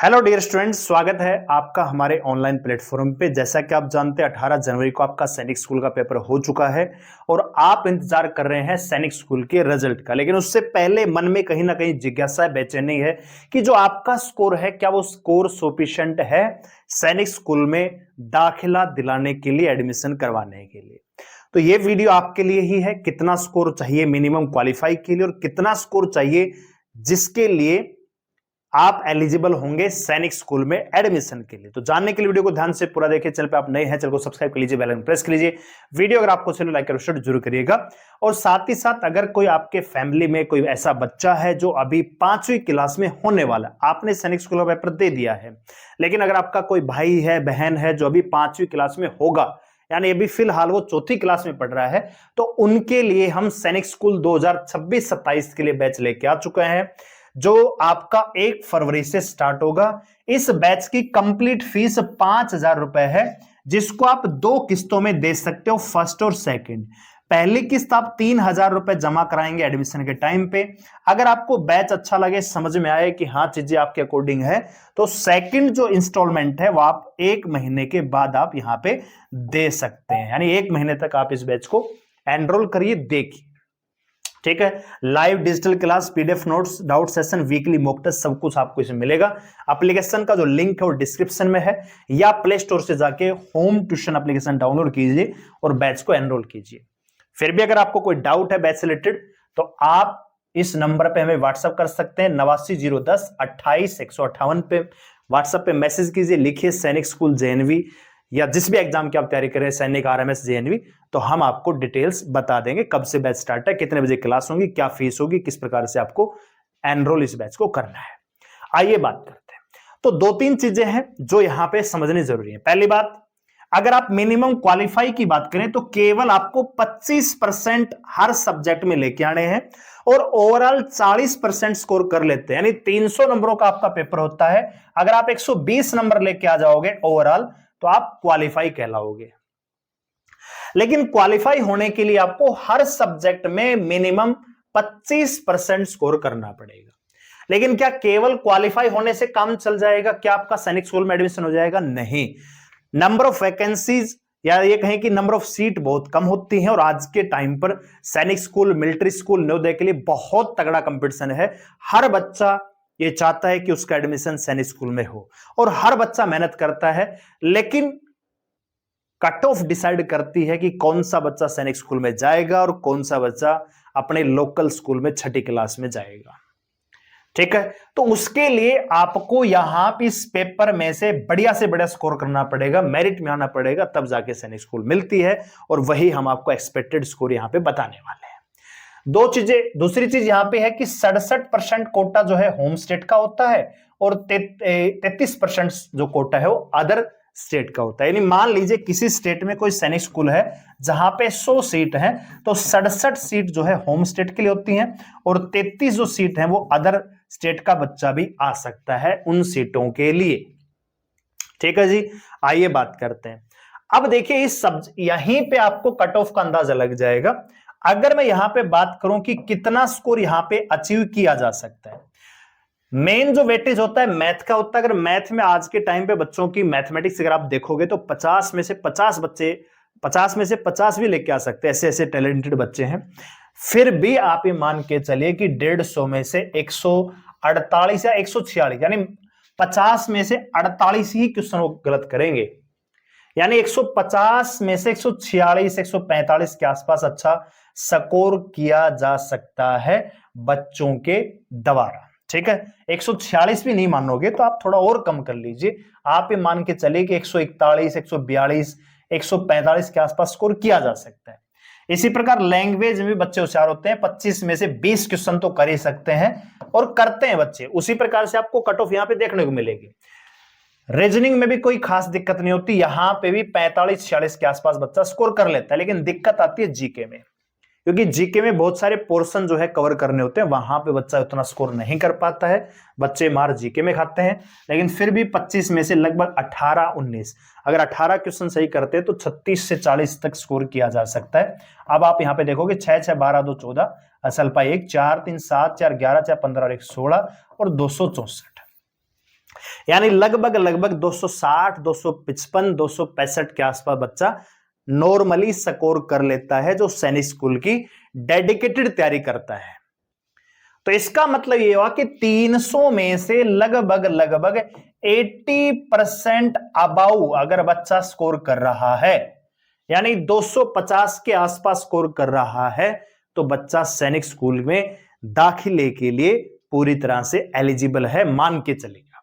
Hello dear students, स्वागत है आपका हमारे ऑनलाइन प्लेटफॉर्म पे। जैसा कि आप जानते हैं 18 जनवरी को आपका सैनिक स्कूल का पेपर हो चुका है और आप इंतजार कर रहे हैं सैनिक स्कूल के रिजल्ट का। लेकिन उससे पहले मन में कहीं ना कहीं जिज्ञासा बेचैनी है कि जो आपका स्कोर है क्या वो स्कोर सफिशिएंट है सैनिक स्कूल में दाखिला दिलाने के लिए, एडमिशन करवाने के लिए। तो ये वीडियो आपके लिए ही है। कितना स्कोर चाहिए मिनिमम क्वालिफाई के लिए और कितना स्कोर चाहिए जिसके लिए आप एलिजिबल होंगे सैनिक स्कूल में एडमिशन के लिए। तो जानने के लिए वीडियो को ध्यान से पूरा देखिए। चैनल पे आप नए हैं, चैनल को सब्सक्राइब कर लीजिए, बेल आइकन प्रेस कर लीजिए। वीडियो अगर आपको चलो लाइक कर जरूर करिएगा। और साथ ही साथ अगर कोई आपके फैमिली में कोई ऐसा बच्चा है जो अभी 5वीं क्लास में होने वाला, आपने सैनिक स्कूल का पेपर दे दिया है, लेकिन अगर आपका कोई भाई है, बहन है जो अभी 5वीं क्लास में होगा, यानी अभी फिलहाल वो 4थी क्लास में पढ़ रहा है, तो उनके लिए हम सैनिक स्कूल 2026-27 के लिए बैच लेके आ चुके हैं जो आपका 1 फरवरी से स्टार्ट होगा। इस बैच की कंप्लीट फीस 5,000 रुपए है, जिसको आप 2 किस्तों में दे सकते हो, फर्स्ट और सेकंड। पहली किस्त आप 3,000 रुपए जमा कराएंगे एडमिशन के टाइम पे। अगर आपको बैच अच्छा लगे, समझ में आए कि हाँ चीजें आपके अकॉर्डिंग है, तो सेकंड जो इंस्टॉलमेंट है वो आप 1 महीने के बाद आप यहां पे दे सकते हैं। यानी 1 महीने तक आप इस बैच को एनरोल करिए, देखिए, ठीक है। Live digital class, PDF notes, doubt session, weekly mock test, सब कुछ आपको इसमें मिलेगा। एप्लीकेशन का जो लिंक है वो डिस्क्रिप्शन में है, या प्ले स्टोर से जाके होम ट्यूशन एप्लीकेशन डाउनलोड कीजिए और बैच को एनरोल कीजिए। फिर भी अगर आपको कोई डाउट है बैच से रिलेटेड तो आप इस नंबर पे हमें व्हाट्सएप कर सकते हैं, 89 010 28 158 पे व्हाट्सएप पे मैसेज कीजिए, लिखिए सैनिक स्कूल जेएनवी या जिस भी एग्जाम की आप तैयारी कर रहे हैं, सैनिक आरएमएस जेएनवी, तो हम आपको डिटेल्स बता देंगे कब से बैच स्टार्ट है, कितने बजे क्लास होंगी, क्या फीस होगी, किस प्रकार से आपको एनरोल इस बैच को करना है। आइए बात करते हैं। तो 2-3 चीजें हैं जो यहां पे समझनी जरूरी है। पहली बात, अगर आप मिनिमम क्वालिफाई की बात करें तो केवल आपको 25% हर सब्जेक्ट में लेके आने हैं और ओवरऑल 40% स्कोर कर लेते हैं। यानी 300 नंबरों का आपका पेपर होता है। अगर आप 120 नंबर लेके आ जाओगे ओवरऑल तो आप क्वालिफाई कहलाओगे। लेकिन क्वालिफाई होने के लिए आपको हर सब्जेक्ट में मिनिमम 25% स्कोर करना पड़ेगा। लेकिन क्या केवल क्वालिफाई होने से काम चल जाएगा? क्या आपका सैनिक स्कूल में एडमिशन हो जाएगा? नहीं। नंबर ऑफ वैकेंसीज या ये कहें कि नंबर ऑफ सीट बहुत कम होती है और आज के टाइम पर सैनिक स्कूल, मिलिट्री स्कूल, नवोदय के लिए बहुत तगड़ा कंपटीशन है। हर बच्चा ये चाहता है कि उसका एडमिशन सैनिक स्कूल में हो और हर बच्चा मेहनत करता है, लेकिन कट ऑफ डिसाइड करती है कि कौन सा बच्चा सैनिक स्कूल में जाएगा और कौन सा बच्चा अपने लोकल स्कूल में 6ठी क्लास में जाएगा। ठीक है, तो उसके लिए आपको यहां पे इस पेपर में से बढ़िया स्कोर करना पड़ेगा, मेरिट में आना पड़ेगा, तब जाके सैनिक स्कूल मिलती है और वही हम आपको एक्सपेक्टेड स्कोर यहां पे बताने वाले हैं। 2 चीजें। दूसरी चीज यहां पे है कि 67% कोटा जो है होम स्टेट का होता है और 33% जो कोटा है वो अदर स्टेट का होता है। यानी मान लीजिए किसी स्टेट में कोई सैनिक स्कूल है जहां पे 100 सीट है, तो 67 सीट जो है होम स्टेट के लिए होती हैं और 33 जो सीट है वो अदर स्टेट का बच्चा भी आ सकता है उन सीटों के लिए। ठीक है जी, आइए बात करते हैं। अब देखिए इस यहीं पे आपको कट ऑफ का अंदाजा लग जाएगा। अगर मैं यहां पे बात करूं कि कितना स्कोर यहां पे अचीव किया जा सकता है, मेन जो वेटेज होता है मैथ का होता है। अगर मैथ में आज के टाइम पे बच्चों की मैथमेटिक्स अगर आप देखोगे तो 50 में से 50 बच्चे 50 में से 50 भी लेके आ सकते हैं, ऐसे ऐसे टैलेंटेड बच्चे हैं। फिर भी आप ये मान के चलिए कि 150 में से 148 या 146, यानी 50 में से 48 ही क्वेश्चन वो गलत करेंगे। यानी 150 में से 146 145 के आसपास अच्छा स्कोर किया जा सकता है बच्चों के द्वारा। ठीक है, 146 भी नहीं मानोगे तो आप थोड़ा और कम कर लीजिए। आप ये मान के चलिए कि 141 142 145 के आसपास स्कोर किया जा सकता है। इसी प्रकार लैंग्वेज में भी बच्चे होशियार होते हैं, 25 में से 20 क्वेश्चन तो कर ही सकते हैं और करते हैं बच्चे। उसी प्रकार से आपको कट ऑफ यहां पे देखने को मिलेगी। रीजनिंग में भी कोई खास दिक्कत नहीं होती, यहां पे भी 45-46 के आसपास बच्चा स्कोर कर लेता है। लेकिन दिक्कत आती है जीके में, क्योंकि जीके में बहुत सारे पोर्शन जो है कवर करने होते हैं, वहां पे बच्चा उतना स्कोर नहीं कर पाता है, बच्चे मार जीके में खाते हैं। लेकिन फिर भी 25 में से लगभग 18-19, अगर 18 क्वेश्चन सही करते हैं तो 36 से 40 तक स्कोर किया जा सकता है। अब आप यहां पे देखोगे 6 6 12 2 14, असलपा 1 4 3 7 4 11 4 15 और 1 16 और 264। यानी लगभग लगभग 260, 255, 265 के आसपास बच्चा नॉर्मली स्कोर कर लेता है जो सैनिक स्कूल की डेडिकेटेड तैयारी करता है। तो इसका मतलब ये हुआ कि 300 में से लगभग लगभग 80% अबाउ अगर बच्चा स्कोर कर रहा है, यानी 250 के आसपास स्कोर कर रहा है, तो बच्चा सैनिक स्कूल में दाखिले के लिए पूरी तरह से एलिजिबल है, मान के चलेगा।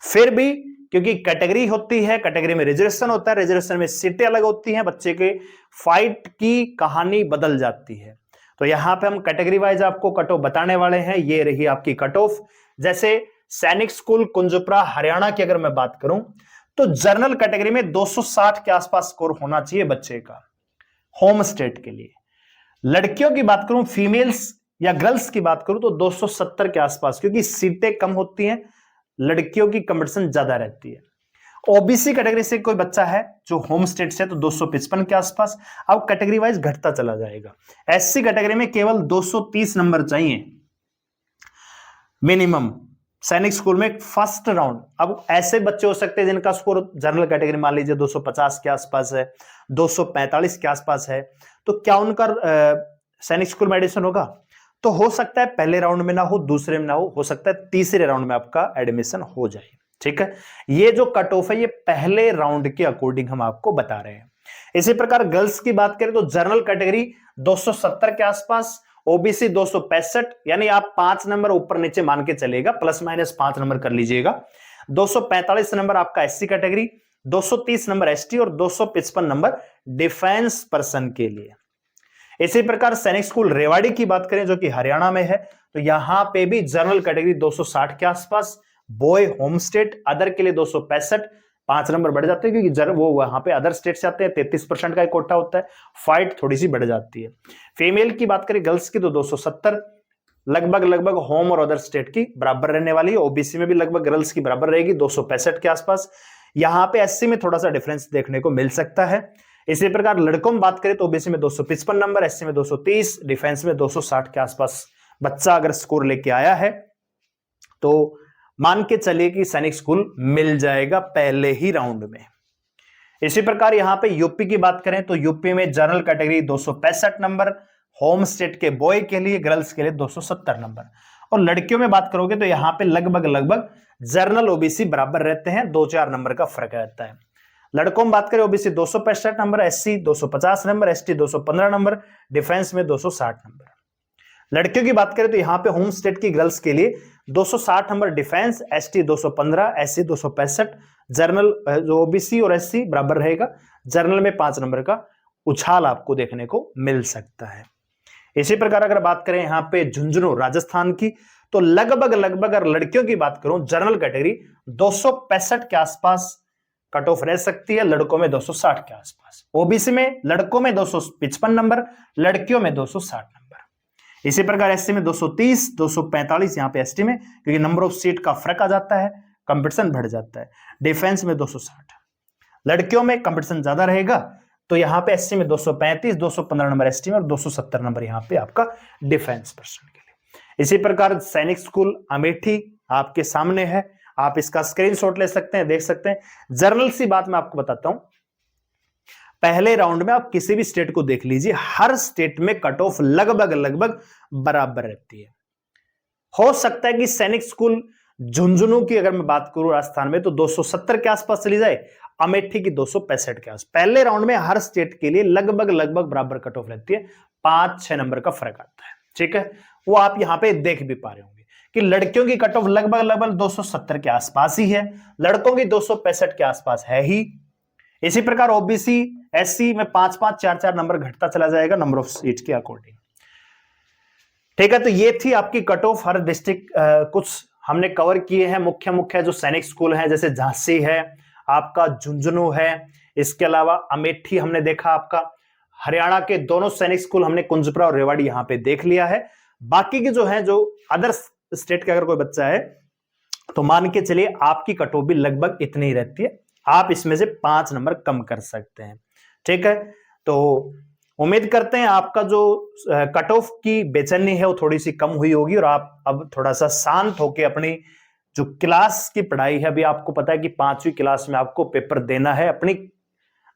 फिर भी क्योंकि कैटेगरी होती है, कैटेगरी में रिजर्वेशन होता है, रिजर्वेशन में सीटें अलग होती हैं, बच्चे के फाइट की कहानी बदल जाती है। तो यहां पे हम कैटेगरी वाइज आपको कट ऑफ बताने वाले हैं। ये रही आपकी कट ऑफ। जैसे सैनिक स्कूल कुंजपुरा हरियाणा की अगर मैं बात करूं तो जनरल कैटेगरी में 260 के आसपास स्कोर होना चाहिए बच्चे का होम स्टेट के लिए। लड़कियों की बात करूं, फीमेल्स या गर्ल्स की बात करूं तो 270 के आसपास, क्योंकि सीटें कम होती हैं, लड़कियों की कंपटीशन ज्यादा रहती है। ओबीसी कैटेगरी से कोई बच्चा है जो होम स्टेट से तो 255 के आसपास, अब कैटेगरी वाइज घटता चला जाएगा। एससी कैटेगरी में केवल 230 नंबर चाहिए मिनिमम सैनिक स्कूल में फर्स्ट राउंड। अब ऐसे बच्चे हो सकते हैं जिनका स्कोर जनरल कैटेगरी मान लीजिए 250 के आसपास है, 245 के आसपास है, तो क्या उनका सैनिक स्कूल में एडमिशन होगा? तो हो सकता है पहले राउंड में ना हो, दूसरे में ना हो सकता है तीसरे राउंड में आपका एडमिशन हो जाए। ठीक है, ये जो कट ऑफ है ये पहले राउंड के अकॉर्डिंग हम आपको बता रहे हैं। इसी प्रकार गर्ल्स की बात करें तो जनरल कैटेगरी 270 के आसपास, ओबीसी 265, यानी आप 5 नंबर ऊपर नीचे मान के चलेगा, प्लस माइनस 5 नंबर कर लीजिएगा। 245 नंबर आपका एससी कैटेगरी, 230 नंबर एसटी और 255 नंबर डिफेंस पर्सन के लिए। इसी प्रकार सैनिक स्कूल रेवाड़ी की बात करें जो कि हरियाणा में है, तो यहां पे भी जनरल कैटेगरी 260 के आसपास, बॉय होम स्टेट, अदर के लिए 265, 5 नंबर बढ़ जाते हैं क्योंकि वो वहां पे अदर स्टेट से आते हैं, 33% का एक कोटा होता है, फाइट थोड़ी सी बढ़ जाती है। फीमेल की बात करें गर्ल्स की तो 270, लगभग लगभग होम और अदर स्टेट की बराबर रहने वाली है। ओबीसी में भी लगभग गर्ल्स की बराबर रहेगी 265 के आसपास। यहां पे एससी में थोड़ा सा डिफरेंस देखने को मिल सकता है। इसी प्रकार लड़कों में बात करें तो ओबीसी में 255 नंबर, एससी में 230, डिफेंस में 260 के आसपास बच्चा अगर स्कोर लेके आया है तो मान के चलिए कि सैनिक स्कूल मिल जाएगा पहले ही राउंड में। इसी प्रकार यहां पे यूपी की बात करें तो यूपी में general category 265 number, home state के बॉय के लिए, गर्ल्स के लिए 270 नंबर। और लड़कियों में बात करोगे तो यहां पे लगभग लगभग जनरल ओबीसी बराबर रहते हैं, 2-4 नंबर का फर्क रहता है। लड़कों में बात करें OBC 265 number, SC 250 number, ST 215 number, defence में 260 नंबर। लड़कियों की बात करें तो यहां पे होम स्टेट की गर्ल्स के लिए 260 number defence, ST 215, SC 265, general जो ओबीसी और एससी बराबर रहेगा, जनरल में 5 नंबर का उछाल आपको देखने को मिल सकता है। इसी प्रकार अगर बात करें यहां पे झुंझुनू राजस्थान की तो लगभग लगभग अगर लड़कियों की बात करूं जनरल कैटेगरी 265 के आसपास कट ऑफ रह सकती है, लड़कों में 260 के आसपास। ओबीसी में लड़कों में 255 नंबर, लड़कियों में 260 नंबर। इसी प्रकार एससी में 230, 245 यहां पे एसटी में, क्योंकि नंबर ऑफ सीट का फर्क आ जाता है, कंपटीशन बढ़ जाता है। डिफेंस में 260, लड़कियों में कंपटीशन ज्यादा रहेगा, तो यहां पे एससी में 235, 215 नंबर एसटी में और 270 नंबर यहां पे आपका डिफेंस पर्सन के लिए। इसी प्रकार सैनिक स्कूल अमेठी आपके सामने है, आप इसका स्क्रीनशॉट ले सकते हैं, देख सकते हैं। जर्नल सी बात मैं आपको बताता हूं, पहले राउंड में आप किसी भी स्टेट को देख लीजिए, हर स्टेट में कट ऑफ लगभग लगभग बराबर रहती है। हो सकता है कि सैनिक स्कूल झुंझुनू की अगर मैं बात करूं राजस्थान में तो 270 के आसपास चली जाए, अमेठी की 265 के आसपास। पहले राउंड में हर स्टेट के लिए लगभग लगभग बराबर कट ऑफ रहती है, 5-6 नंबर का फर्क आता है। ठीक है, वो आप यहां पे देख भी पा रहे होंगे कि लड़कियों की कट ऑफ लगभग लगभग 270 के आसपास ही है, लड़कों की 265 के आसपास है ही। इसी प्रकार ओबीसी एससी में 5-5, 4-4 नंबर घटता चला जाएगा नंबर ऑफ सीट के अकॉर्डिंग। ठीक है, तो ये थी आपकी कट ऑफ हर डिस्ट्रिक्ट। कुछ हमने कवर किए हैं मुख्य मुख्य जो सैनिक स्कूल हैं, जैसे झांसी है, आपका झुंझुनू है, इसके अलावा अमेठी हमने देखा, आपका हरियाणा के दोनों सैनिक स्कूल हमने कुंजपुरा और रेवाड़ी यहां पे देख लिया है। बाकी के जो है, जो अदर स्टेट का अगर कोई बच्चा है तो मान के चलिए आपकी कट ऑफ भी लगभग इतनी ही रहती है, आप इसमें से 5 नंबर कम कर सकते हैं। ठीक है, तो उम्मीद करते हैं आपका जो कट ऑफ की बेचैनी है वो थोड़ी सी कम हुई होगी और आप अब थोड़ा सा शांत होकर अपनी जो क्लास की पढ़ाई है, अभी आपको पता है कि 5वीं क्लास में आपको पेपर देना है अपनी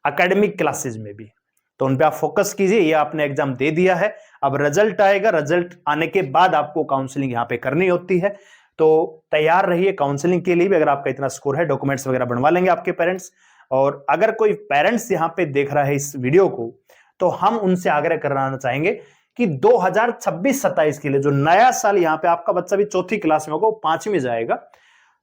एकेडमिक क्लासेस में भी, तो उन पे आप फोकस कीजिए। ये आपने एग्जाम दे दिया है, अब रिजल्ट आएगा, रिजल्ट आने के बाद आपको काउंसलिंग यहाँ पे करनी होती है, तो तैयार रहिए काउंसलिंग के लिए भी। अगर आपका इतना स्कोर है, डॉक्यूमेंट्स वगैरह बनवा लेंगे आपके पेरेंट्स। और अगर कोई पेरेंट्स यहाँ पे देख रहा है इस वीडियो को, तो हम उनसे आग्रह करना चाहेंगे कि 2026-27 के लिए, जो नया साल यहाँ पे आपका बच्चा भी 4th क्लास में होगा, वो 5वीं में जाएगा,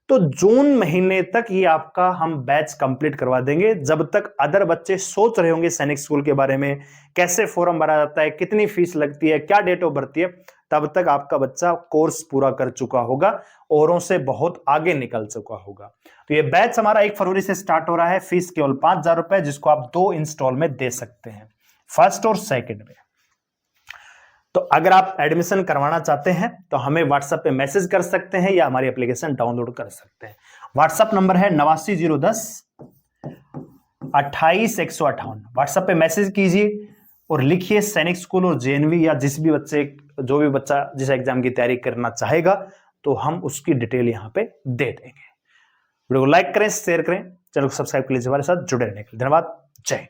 तो जून महीने तक ये आपका हम बैच कंप्लीट करवा देंगे। जब तक अदर बच्चे सोच रहे होंगे सैनिक स्कूल के बारे में, कैसे फॉर्म भरा जाता है, कितनी फीस लगती है, क्या डेट ऑफ भरती है, तब तक आपका बच्चा कोर्स पूरा कर चुका होगा, औरों से बहुत आगे निकल चुका होगा। तो ये बैच हमारा 1 फरवरी से स्टार्ट हो रहा है। फीस केवल 5,000 रुपए, जिसको आप 2 इंस्टॉल में दे सकते हैं, फर्स्ट और सेकेंड में। तो अगर आप एडमिशन करवाना चाहते हैं तो हमें व्हाट्सएप पे मैसेज कर सकते हैं या हमारी एप्लीकेशन डाउनलोड कर सकते हैं। व्हाट्सएप नंबर है 89 010 28 158। व्हाट्सएप पे मैसेज कीजिए और लिखिए सैनिक स्कूल और जेएनवी, या जो भी बच्चा जिस एग्जाम की तैयारी करना चाहेगा, तो हम उसकी डिटेल यहाँ पे दे देंगे। वीडियो को लाइक करें, शेयर करें, चैनल को सब्सक्राइब कर लीजिए, हमारे साथ जुड़े रहने के लिए धन्यवाद। जय हिंद।